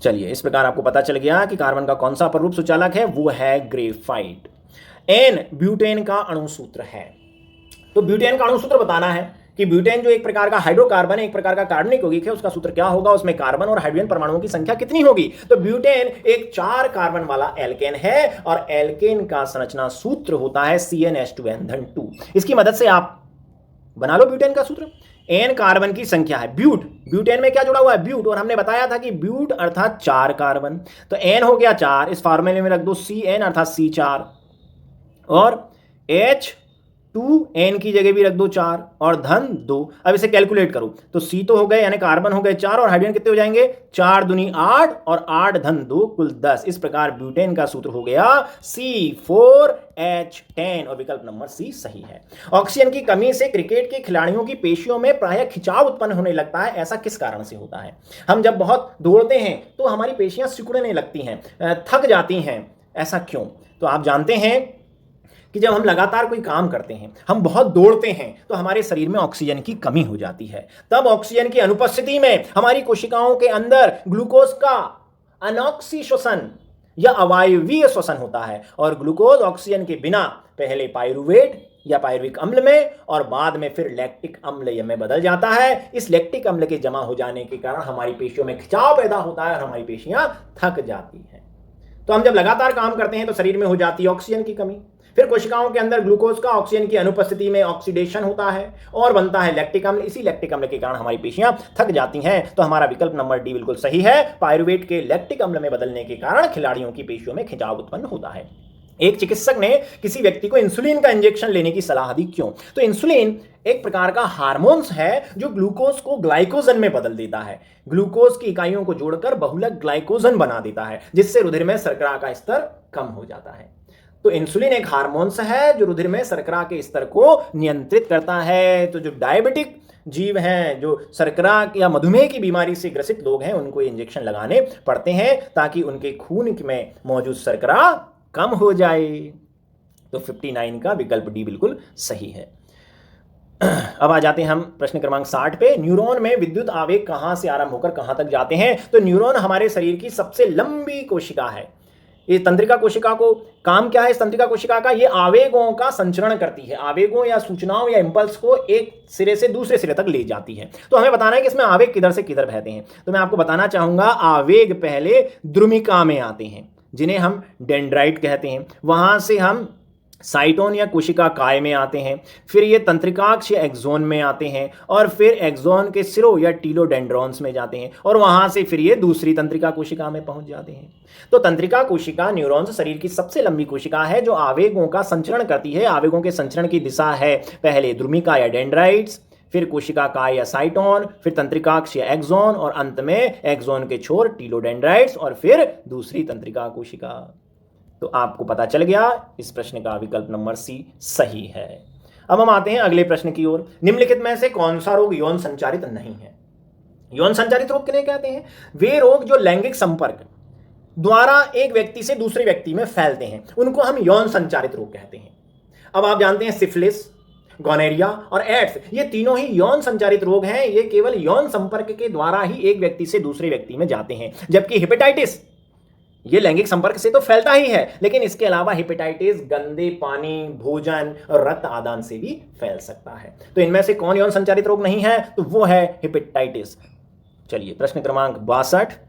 चलिए, इस प्रकार आपको पता चल गया कि कार्बन का कौन सा अपरूप सुचालक है, वो है ग्रेफाइट। एन ब्यूटेन का अणुसूत्र है। तो ब्यूटेन का अणुसूत्र बताना है कि ब्यूटेन जो एक प्रकार का हाइड्रोकार्बन है, एक प्रकार का कार्बनिक यौगिक है, उसका सूत्र क्या होगा, उसमें कार्बन और हाइड्रोजन परमाणुओं की संख्या कितनी होगी? तो ब्यूटेन एक 4 कार्बन वाला एल्केन है और एल्केन का संरचना सूत्र होता है CnH2n-2। इसकी मदद से आप बना लो ब्यूटेन का सूत्र। एन कार्बन की संख्या है, ब्यूटेन में क्या जुड़ा हुआ है? ब्यूट, और हमने बताया था कि ब्यूट अर्थात 4 कार्बन, तो एन हो गया 4, इस फार्मूले में रख दो Cn अर्थात C4 और H2n की जगह भी रख दो 4 और धन 2। अब इसे कैलकुलेट करो तो C तो हो गए यानी कार्बन हो गए 4 और हाइड्रोजन कितने हो जाएंगे? 4 दूनी 8 और 8 धन 2 कुल 10। इस प्रकार ब्यूटेन का सूत्र हो गया C4H10 और विकल्प नंबर सी सही है। ऑक्सीजन की कमी से क्रिकेट के खिलाड़ियों की पेशियों में प्रायः खिंचाव उत्पन्न होने लगता है, ऐसा किस कारण से होता है? हम जब बहुत दौड़ते हैं तो हमारी पेशियां सिकुड़ने लगती हैं, थक जाती हैं, ऐसा क्यों? तो आप जानते हैं कि जब हम लगातार कोई काम करते हैं, हम बहुत दौड़ते हैं तो हमारे शरीर में ऑक्सीजन की कमी हो जाती है। तब ऑक्सीजन की अनुपस्थिति में हमारी कोशिकाओं के अंदर ग्लूकोज का अनॉक्सी श्वसन या अवायवीय श्वसन होता है, और ग्लूकोज ऑक्सीजन के बिना पहले पायरुवेट या पायरुविक अम्ल में और बाद में फिर लैक्टिक अम्ल में बदल जाता है। इस लैक्टिक अम्ल के जमा हो जाने के कारण हमारी पेशियों में खिंचाव पैदा होता है और हमारी पेशियां थक जाती हैं। तो हम जब लगातार काम करते हैं तो शरीर में हो जाती है ऑक्सीजन की कमी, फिर कोशिकाओं के अंदर ग्लूकोज का ऑक्सीजन की अनुपस्थिति में ऑक्सीडेशन होता है और बनता है लैक्टिक अम्ल। इसी लैक्टिक अम्ल के कारण हमारी पेशियां थक जाती हैं। तो हमारा विकल्प नंबर डी बिल्कुल सही है। पायरुवेट के लैक्टिक अम्ल में बदलने के कारण खिलाड़ियों की पेशियों में खिंचाव उत्पन्न होता है। एक चिकित्सक ने किसी व्यक्ति को इंसुलिन का इंजेक्शन लेने की सलाह दी, क्यों? तो इंसुलिन एक प्रकार का हार्मोन्स है जो ग्लूकोज को ग्लाइकोजन में बदल देता है, ग्लूकोज की इकाइयों को जोड़कर बहुलक ग्लाइकोजन बना देता है, जिससे रुधिर में शर्करा का स्तर कम हो जाता है। तो इंसुलिन एक हार्मोन्स है जो रुधिर में शर्करा के स्तर को नियंत्रित करता है। तो जो डायबिटिक जीव हैं, जो शर्करा या मधुमेह की बीमारी से ग्रसित लोग हैं, उनको इंजेक्शन लगाने पड़ते हैं ताकि उनके खून में मौजूद शर्करा कम हो जाए। तो 59 का विकल्प डी बिल्कुल सही है। अब आ जाते हैं हम प्रश्न क्रमांक 60 पे। न्यूरॉन में विद्युत आवेग कहां से आरंभ होकर कहां तक जाते हैं? तो न्यूरॉन हमारे शरीर की सबसे लंबी कोशिका है। ये तंत्रिका कोशिका को काम क्या है? इस तंत्रिका कोशिका का ये आवेगों का संचरण करती है, आवेगों या सूचनाओं या इंपल्स को एक सिरे से दूसरे सिरे तक ले जाती है। तो हमें बताना है कि इसमें आवेग किधर से किधर बहते हैं। तो मैं आपको बताना चाहूंगा, आवेग पहले द्रुमिका में आते हैं जिन्हें हम डेंड्राइट कहते हैं, वहां से हम साइटोन या कोशिका काय में आते हैं, फिर ये तंत्रिकाक्ष या एक्सोन में आते हैं और फिर एक्सोन के सिरों या टीलोडेंड्रॉन्स में जाते हैं और वहां से फिर ये दूसरी तंत्रिका कोशिका में पहुंच जाते हैं। तो तंत्रिका कोशिका न्यूरॉन्स शरीर की सबसे लंबी कोशिका है जो आवेगों का संचरण करती है। आवेगों के संचरण की दिशा है पहले द्रुमिका या डेंड्राइट्स, फिर कोशिका काय या साइटोन, फिर तंत्रिकाक्ष या एक्सोन और अंत में एक्सोन के छोर टीलोडेंड्राइट्स और फिर दूसरी तंत्रिका कोशिका। तो आपको पता चल गया, इस प्रश्न का विकल्प नंबर सी सही है। अब हम आते हैं अगले प्रश्न की ओर। निम्नलिखित में से कौन सा रोग यौन संचारित नहीं है? यौन संचारित रोग किन्हें कहते हैं? वे रोग जो लैंगिक संपर्क द्वारा एक व्यक्ति से दूसरे व्यक्ति में फैलते हैं, उनको हम यौन संचारित रोग कहते हैं। अब आप जानते हैं सिफिलिस, गोनेरिया और एड्स, ये तीनों ही यौन संचारित रोग हैं। ये केवल यौन संपर्क के द्वारा ही एक व्यक्ति से दूसरे व्यक्ति में जाते हैं। जबकि हेपेटाइटिस ये लैंगिक संपर्क से तो फैलता ही है, लेकिन इसके अलावा हेपेटाइटिस गंदे पानी, भोजन और रक्त आदान से भी फैल सकता है। तो इनमें से कौन यौन संचारित रोग नहीं है? तो वो है हेपेटाइटिस। चलिए प्रश्न क्रमांक 62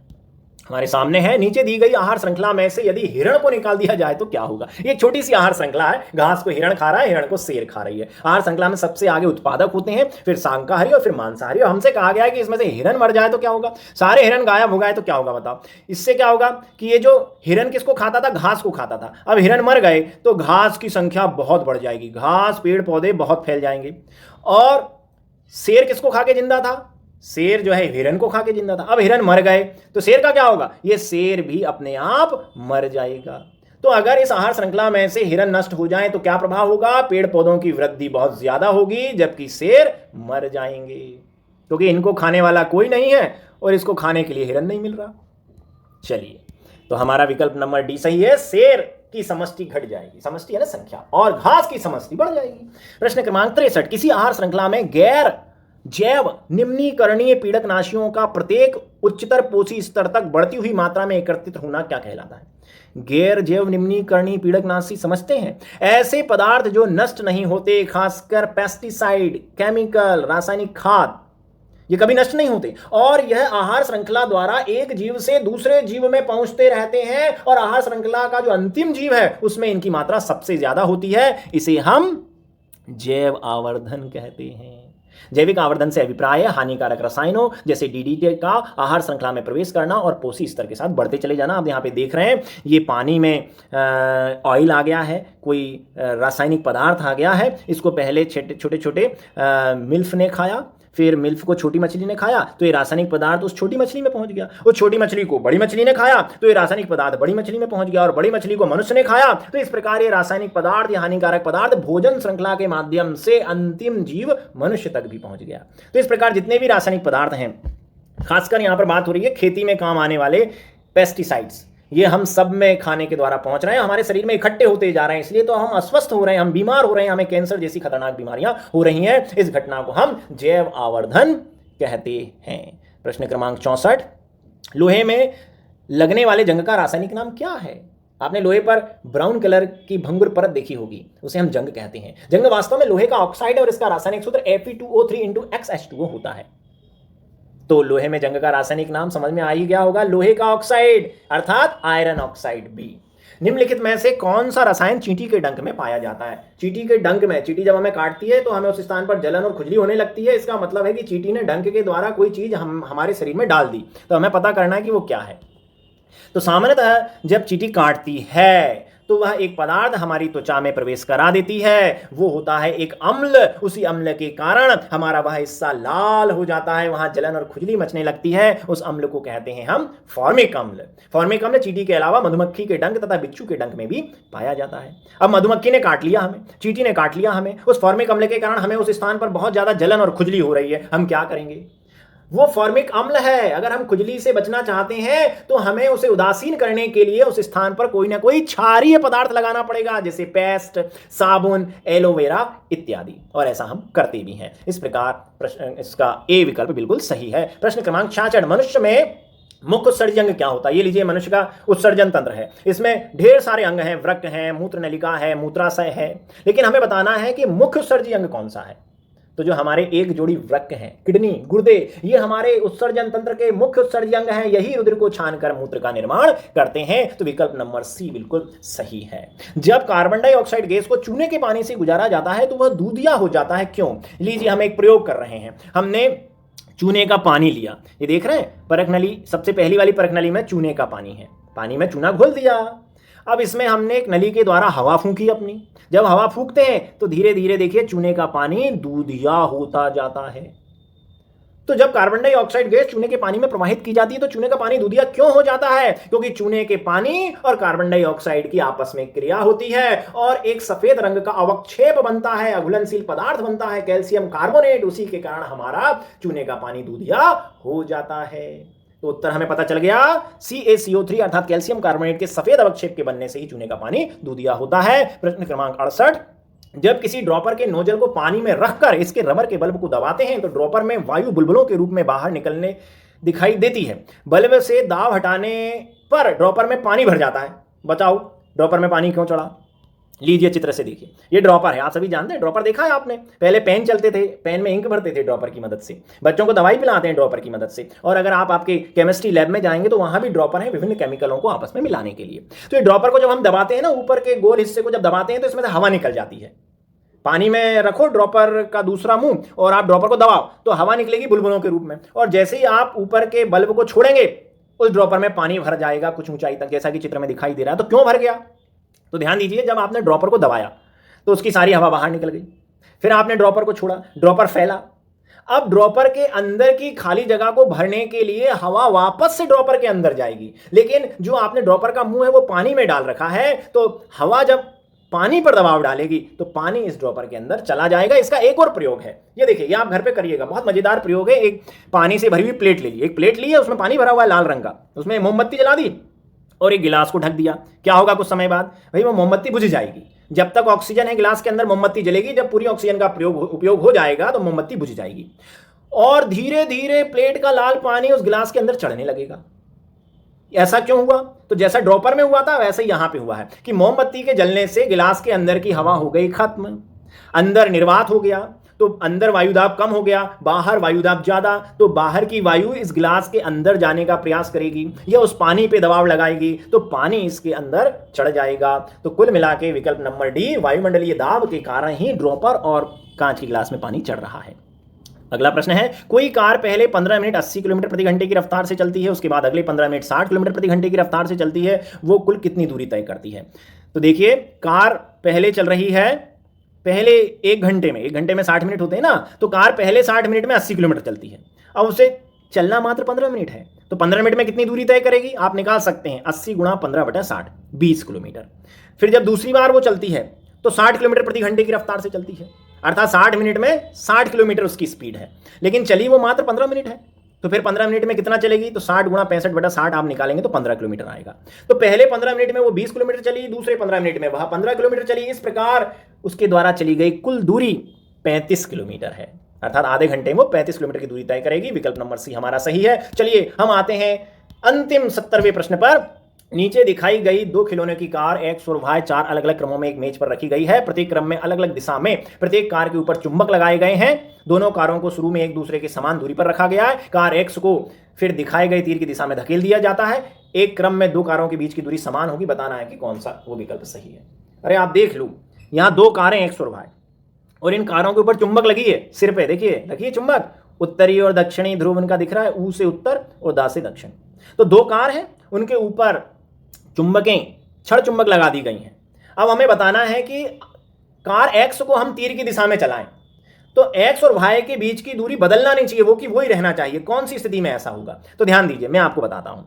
हमारे सामने है। नीचे दी गई आहार श्रृंखला में से यदि हिरण को निकाल दिया जाए तो क्या होगा? ये छोटी सी आहार श्रृंखला है। घास को हिरण खा रहा है, हिरण को शेर खा रही है। आहार श्रृंखला में सबसे आगे उत्पादक होते हैं, फिर शाकाहारी और फिर मांसाहारी। और हमसे कहा गया है कि इसमें से हिरण मर जाए तो क्या होगा, सारे हिरण गायब हो गए तो क्या होगा? बताओ। इससे क्या होगा कि ये जो हिरण किसको खाता था? घास को खाता था। अब हिरण मर गए तो घास की संख्या बहुत बढ़ जाएगी, घास पेड़ पौधे बहुत फैल जाएंगे। और शेर किसको खा के जिंदा था? शेर जो है हिरण को खा के जिंदा था। अब हिरण मर गए तो शेर का क्या होगा? ये शेर भी अपने आप मर जाएगा। तो अगर इस आहार श्रृंखला में से हिरण नष्ट हो जाए तो क्या प्रभाव होगा? पेड़ पौधों की वृद्धि बहुत ज्यादा होगी, जबकि शेर मर जाएंगे, क्योंकि इनको खाने वाला कोई नहीं है और इसको खाने के लिए हिरण नहीं मिल रहा। चलिए, तो हमारा विकल्प नंबर डी सही है। शेर की समष्टि घट जाएगी, समष्टि है ना संख्या, और घास की समष्टि बढ़ जाएगी। प्रश्न क्रमांक 63 किसी आहार श्रृंखला में गैर जैव निम्नीकरणीय पीड़कनाशियों का प्रत्येक उच्चतर पोषी स्तर तक बढ़ती हुई मात्रा में एकत्रित होना क्या कहलाता है? गैर जैव निम्नीकरणीय पीड़कनाशी समझते हैं? ऐसे पदार्थ जो नष्ट नहीं होते, खासकर पेस्टिसाइड, केमिकल, रासायनिक खाद, ये कभी नष्ट नहीं होते और यह आहार श्रृंखला द्वारा एक जीव से दूसरे जीव में पहुंचते रहते हैं और आहार श्रृंखला का जो अंतिम जीव है उसमें इनकी मात्रा सबसे ज्यादा होती है। इसे हम जैव आवर्धन कहते हैं। जैविक आवर्धन से अभिप्राय है हानिकारक रसायनों जैसे डीडीटी का आहार श्रृंखला में प्रवेश करना और पोषी स्तर के साथ बढ़ते चले जाना। आप यहाँ पे देख रहे हैं ये पानी में ऑयल आ गया है, कोई रासायनिक पदार्थ आ गया है, इसको पहले छोटे छोटे मिल्फ ने खाया, फिर मिल्फ को छोटी मछली ने खाया तो ये रासायनिक पदार्थ उस छोटी मछली में पहुंच गया, उस छोटी मछली को बड़ी मछली ने खाया तो ये रासायनिक पदार्थ बड़ी मछली में पहुंच गया और बड़ी मछली को मनुष्य ने खाया। तो इस प्रकार ये रासायनिक पदार्थ या हानिकारक पदार्थ भोजन श्रृंखला के माध्यम से अंतिम जीव मनुष्य तक भी पहुंच गया। तो इस प्रकार जितने भी रासायनिक पदार्थ हैं, खासकर यहां पर बात हो रही है खेती में काम आने वाले पेस्टिसाइड्स, ये हम सब में खाने के द्वारा पहुंच रहे हैं, हमारे शरीर में इकट्ठे होते जा रहे हैं, इसलिए तो हम अस्वस्थ हो रहे हैं, हम बीमार हो रहे हैं, हमें कैंसर जैसी खतरनाक बीमारियां हो रही हैं। इस घटना को हम जैव आवर्धन कहते हैं। प्रश्न क्रमांक 64 लोहे में लगने वाले जंग का रासायनिक नाम क्या है? आपने लोहे पर ब्राउन कलर की भंगुर परत देखी होगी, उसे हम जंग कहते हैं। जंग वास्तव में लोहे का ऑक्साइड है और इसका रासायनिक सूत्र Fe2O3 होता है। तो लोहे में जंग का रासायनिक नाम समझ में आ ही गया होगा, लोहे का ऑक्साइड अर्थात आयरन ऑक्साइड बी। निम्नलिखित में से कौन सा रसायन चींटी के डंक में पाया जाता है? चींटी के डंक में, चींटी जब हमें काटती है तो हमें उस स्थान पर जलन और खुजली होने लगती है। इसका मतलब है कि चींटी ने डंक के द्वारा कोई चीज हमारे शरीर में डाल दी। तो हमें पता करना है कि वो क्या है। तो सामान्यतः जब चींटी काटती है तो वह एक पदार्थ हमारी त्वचा में प्रवेश करा देती है, वो होता है एक अम्ल। उसी अम्ल के कारण हमारा वह हिस्सा लाल हो जाता है, वहां जलन और खुजली मचने लगती है। उस अम्ल को कहते हैं हम फॉर्मिक अम्ल। फॉर्मिक अम्ल चींटी के अलावा मधुमक्खी के डंक तथा बिच्छू के डंक में भी पाया जाता है। अब मधुमक्खी ने काट लिया हमें, चींटी ने काट लिया हमें, उस फॉर्मिक अम्ल के कारण हमें उस स्थान पर बहुत ज्यादा जलन और खुजली हो रही है। हम क्या करेंगे? वो फॉर्मिक अम्ल है। अगर हम खुजली से बचना चाहते हैं तो हमें उसे उदासीन करने के लिए उस स्थान पर कोई ना कोई क्षारीय पदार्थ लगाना पड़ेगा, जैसे पेस्ट, साबुन, एलोवेरा इत्यादि। और ऐसा हम करते भी हैं। इस प्रकार इसका ए विकल्प बिल्कुल सही है। प्रश्न क्रमांक 66, मनुष्य में मुख्य उत्सर्जी अंग क्या होता है? ये लीजिए, मनुष्य का उत्सर्जन तंत्र है। इसमें ढेर सारे अंग हैं, वृक्क है, मूत्र नलिका है, मूत्राशय है, लेकिन हमें बताना है कि मुख्य उत्सर्जी अंग कौन सा है। तो जो हमारे एक जोड़ी वृक्क हैं, किडनी, गुर्दे, ये हमारे उत्सर्जन तंत्र के मुख्य उत्सर्जी अंग हैं। यही रुधिर को छानकर मूत्र का निर्माण करते हैं। तो विकल्प नंबर सी बिल्कुल सही है। जब कार्बन डाइऑक्साइड गैस को चूने के पानी से गुजारा जाता है तो वह दूधिया हो जाता है। क्यों? लीजिए, हम एक प्रयोग कर रहे हैं। हमने चूने का पानी लिया, ये देख रहे हैं परख नली, सबसे पहली वाली परख नली में चूने का पानी है, पानी में चूना घोल दिया। अब इसमें हमने एक नली के द्वारा हवा फूंकी अपनी। जब हवा फूंकते हैं तो धीरे धीरे देखिए चूने का पानी दूधिया होता जाता है। तो जब कार्बन डाइऑक्साइड गैस चूने के पानी में प्रवाहित की जाती है तो चूने का पानी दूधिया क्यों हो जाता है? क्योंकि चूने के पानी और कार्बन डाइऑक्साइड की आपस में क्रिया होती है और एक सफेद रंग का अवक्षेप बनता है, अघुलनशील पदार्थ बनता है, कैल्शियम कार्बोनेट। उसी के कारण हमारा चूने का पानी दूधिया हो जाता है। तो उत्तर हमें पता चल गया, CaCO3 अर्थात कैल्शियम कार्बोनेट के सफेद अवक्षेप के बनने से ही चूने का पानी दूधिया होता है। प्रश्न क्रमांक 68, जब किसी ड्रॉपर के नोजल को पानी में रखकर इसके रबर के बल्ब को दबाते हैं तो ड्रॉपर में वायु बुलबुलों के रूप में बाहर निकलने दिखाई देती है। बल्ब से दाब हटाने पर ड्रॉपर में पानी भर जाता है। बताओ ड्रॉपर में पानी क्यों चढ़ा? लीजिए चित्र से देखिए, ये ड्रॉपर है। आप सभी जानते हैं ड्रॉपर, देखा है आपने? पहले पेन चलते थे, पेन में इंक भरते थे ड्रॉपर की मदद से। बच्चों को दवाई पिलाते हैं ड्रॉपर की मदद से। और अगर आप आपके केमिस्ट्री लैब में जाएंगे तो वहां भी ड्रॉपर है विभिन्न केमिकलों को आपस में मिलाने के लिए। तो ये ड्रॉपर को जब हम दबाते हैं ना, ऊपर के गोल हिस्से को जब दबाते हैं तो इसमें से हवा निकल जाती है। पानी में रखो ड्रॉपर का दूसरा मुंह और आप ड्रॉपर को दबाओ तो हवा निकलेगी बुलबुलों के रूप में। और जैसे ही आप ऊपर के बल्ब को छोड़ेंगे उस ड्रॉपर में पानी भर जाएगा कुछ ऊंचाई तक, जैसा कि चित्र में दिखाई दे रहा है। तो क्यों भर गया? तो ध्यान दीजिए, जब आपने ड्रॉपर को दबाया तो उसकी सारी हवा बाहर निकल गई। फिर आपने ड्रॉपर को छोड़ा, ड्रॉपर फैला। अब ड्रॉपर के अंदर की खाली जगह को भरने के लिए हवा वापस से ड्रॉपर के अंदर जाएगी, लेकिन जो आपने ड्रॉपर का मुंह है वो पानी में डाल रखा है, तो हवा जब पानी पर दबाव डालेगी तो पानी इस ड्रॉपर के अंदर चला जाएगा। इसका एक और प्रयोग है, ये देखिए, ये आप घर पे करिएगा, बहुत मजेदार प्रयोग है। एक पानी से भरी हुई प्लेट ले ली, एक प्लेट ली है, उसमें पानी भरा हुआ है लाल रंग का, उसमें मोमबत्ती जला दी और एक गिलास को ढक दिया। क्या होगा? कुछ समय बाद भाई वो मोमबत्ती बुझ जाएगी। जब तक ऑक्सीजन है गिलास के अंदर मोमबत्ती जलेगी, जब पूरी ऑक्सीजन का उपयोग हो जाएगा तो मोमबत्ती बुझ जाएगी और धीरे धीरे प्लेट का लाल पानी उस गिलास के अंदर चढ़ने लगेगा। ऐसा क्यों हुआ? तो जैसा ड्रॉपर में हुआ था वैसे ही यहां पे हुआ है कि मोमबत्ती के जलने से गिलास के अंदर की हवा हो गई खत्म, अंदर निर्वात हो गया, तो अंदर वायुदाब कम हो गया, बाहर वायुदाब ज्यादा। तो बाहर की वायु इस गिलास के अंदर जाने का प्रयास करेगी या उस पानी पे दबाव लगाएगी तो पानी इसके अंदर चढ़ जाएगा। तो कुल मिला के विकल्प नंबर डी, वायुमंडलीय दाब के कारण ही ड्रॉपर और कांच के गिलास में पानी चढ़ रहा है। अगला प्रश्न है, कोई कार पहले 15 मिनट 80 किलोमीटर प्रति घंटे की रफ्तार से चलती है, उसके बाद अगले 15 मिनट 60 किलोमीटर प्रति घंटे की रफ्तार से चलती है, वो कुल कितनी दूरी तय करती है? तो देखिए, कार पहले चल रही है, पहले एक घंटे में 60 मिनट होते हैं ना, तो कार पहले 60 मिनट में 80 किलोमीटर चलती है। अब उसे चलना मात्र 15 मिनट है, तो 15 मिनट में कितनी दूरी तय करेगी? आप निकाल सकते हैं, 80 गुणा 15/60, 20 किलोमीटर। फिर जब दूसरी बार वो चलती है तो 60 किलोमीटर प्रति घंटे की रफ्तार से चलती है, अर्थात 60 मिनट में 60 किलोमीटर उसकी स्पीड है, लेकिन चली वो मात्र 15 मिनट है। तो फिर 15 मिनट में कितना चलेगी? तो 60 गुणा 65/60 आप निकालेंगे तो 15 किलोमीटर आएगा। तो पहले 15 मिनट में वो 20 किलोमीटर चली, दूसरे 15 मिनट में वह 15 किलोमीटर चली। इस प्रकार उसके द्वारा चली गई कुल दूरी 35 किलोमीटर है, अर्थात आधे घंटे में वो 35 किलोमीटर की दूरी तय करेगी। विकल्प नंबर सी हमारा सही है। चलिए हम आते हैं अंतिम 70वें प्रश्न पर नीचे दिखाई गई दो खिलौने की कार एक्स और वाई चार अलग अलग क्रमों में एक मेज पर रखी गई है। प्रत्येक क्रम में अलग अलग दिशा में प्रत्येक कार के ऊपर चुंबक लगाए गए हैं। दोनों कारों को शुरू में एक दूसरे के समान दूरी पर रखा गया है। कार एक्स को फिर दिखाए गए तीर की दिशा में धकेल दिया जाता है। एक क्रम में दो कारों के बीच की दूरी समान होगी, बताना है कि कौन सा वो विकल्प सही है। अरे आप देख लो, यहां दो कारें एक्स और वाई, और इन कारों के ऊपर चुंबक लगी है सिर पे, देखिए चुंबक। उत्तरी और दक्षिणी ध्रुव उनका दिख रहा है, ऊ से उत्तर और दा से दक्षिण। तो दो कार हैं, उनके ऊपर चुंबकें छड़ चुंबक लगा दी गई हैं। अब हमें बताना है कि कार एक्स को हम तीर की दिशा में चलाएं तो एक्स और वाई के बीच की दूरी बदलना नहीं चाहिए, वो कि वही रहना चाहिए। कौन सी स्थिति में ऐसा होगा? तो ध्यान दीजिए, मैं आपको बताता हूं।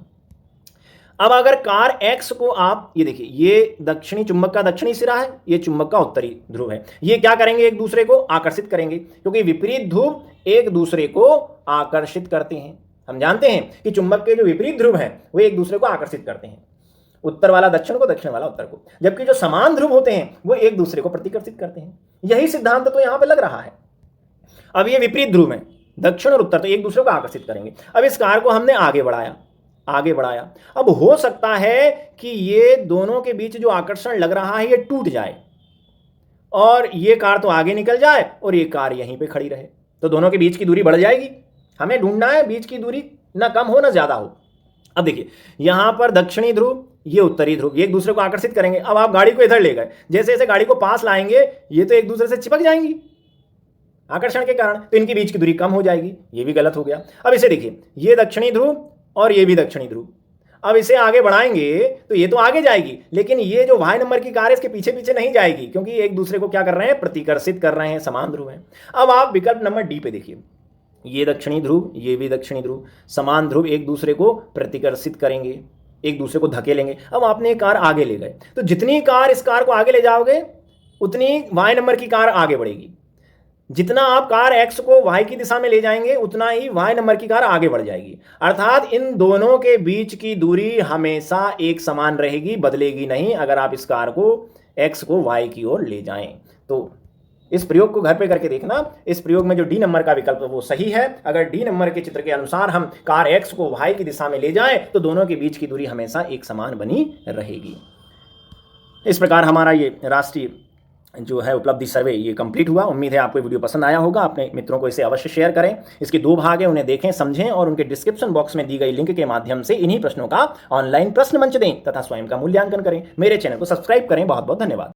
अब अगर कार एक्स को आप ये देखिए, ये दक्षिणी चुंबक का दक्षिणी सिरा है, ये चुंबक का उत्तरी ध्रुव है। ये क्या करेंगे? एक दूसरे को आकर्षित करेंगे, क्योंकि विपरीत ध्रुव एक दूसरे को आकर्षित करते हैं। हम जानते हैं कि चुंबक के जो विपरीत ध्रुव हैं वो एक दूसरे को आकर्षित करते हैं, उत्तर वाला दक्षिण को, दक्षिण वाला उत्तर को। जबकि जो समान ध्रुव होते हैं वो एक दूसरे को प्रतिकर्षित करते हैं। यही सिद्धांत तो यहां पर लग रहा है। अब ये विपरीत ध्रुव है, दक्षिण और उत्तर, तो एक दूसरे को आकर्षित करेंगे। अब इस कार को हमने आगे बढ़ाया। अब हो सकता है कि ये दोनों के बीच जो आकर्षण लग रहा है ये टूट जाए और ये कार तो आगे निकल जाए और ये कार यहीं पे खड़ी रहे, तो दोनों के बीच की दूरी बढ़ जाएगी। हमें ढूंढना है बीच की दूरी ना कम हो ना ज्यादा हो। अब देखिए, यहां पर दक्षिणी ध्रुव, ये उत्तरी ध्रुव, ये एक दूसरे को आकर्षित करेंगे। अब आप गाड़ी को इधर ले गए, जैसे जैसे गाड़ी को पास लाएंगे ये तो एक दूसरे से चिपक जाएंगी आकर्षण के कारण, तो इनकी बीच की दूरी कम हो जाएगी। ये भी गलत हो गया। अब इसे देखिए, ये दक्षिणी ध्रुव और ये भी दक्षिणी ध्रुव। अब इसे आगे बढ़ाएंगे तो ये तो आगे जाएगी, लेकिन ये जो वाई नंबर की कार है इसके पीछे पीछे नहीं जाएगी, क्योंकि एक दूसरे को क्या कर रहे हैं? प्रतिकर्षित कर रहे हैं, समान ध्रुव है। अब आप विकल्प नंबर डी पे देखिए, ये दक्षिणी ध्रुव, ये भी दक्षिणी ध्रुव, समान ध्रुव एक दूसरे को प्रतिकर्षित करेंगे, एक दूसरे को धकेलेंगे। अब आपने कार आगे ले गए, तो जितनी कार इस कार को आगे ले जाओगे उतनी वाई नंबर की कार आगे बढ़ेगी। जितना आप कार एक्स को वाई की दिशा में ले जाएंगे उतना ही वाई नंबर की कार आगे बढ़ जाएगी। अर्थात इन दोनों के बीच की दूरी हमेशा एक समान रहेगी, बदलेगी नहीं, अगर आप इस कार को एक्स को वाई की ओर ले जाएं। तो इस प्रयोग को घर पे करके देखना। इस प्रयोग में जो डी नंबर का विकल्प वो सही है। अगर डी नंबर के चित्र के अनुसार हम कार एक्स को वाई की दिशा में ले जाएं तो दोनों के बीच की दूरी हमेशा एक समान बनी रहेगी। इस प्रकार हमारा ये राष्ट्रीय जो है उपलब्धि सर्वे ये कंप्लीट हुआ। उम्मीद है आपको वीडियो पसंद आया होगा। अपने मित्रों को इसे अवश्य शेयर करें। इसके दो भाग हैं, उन्हें देखें, समझें और उनके डिस्क्रिप्शन बॉक्स में दी गई लिंक के माध्यम से इन्हीं प्रश्नों का ऑनलाइन प्रश्न मंच दें तथा स्वयं का मूल्यांकन करें। मेरे चैनल को सब्सक्राइब करें। बहुत बहुत धन्यवाद।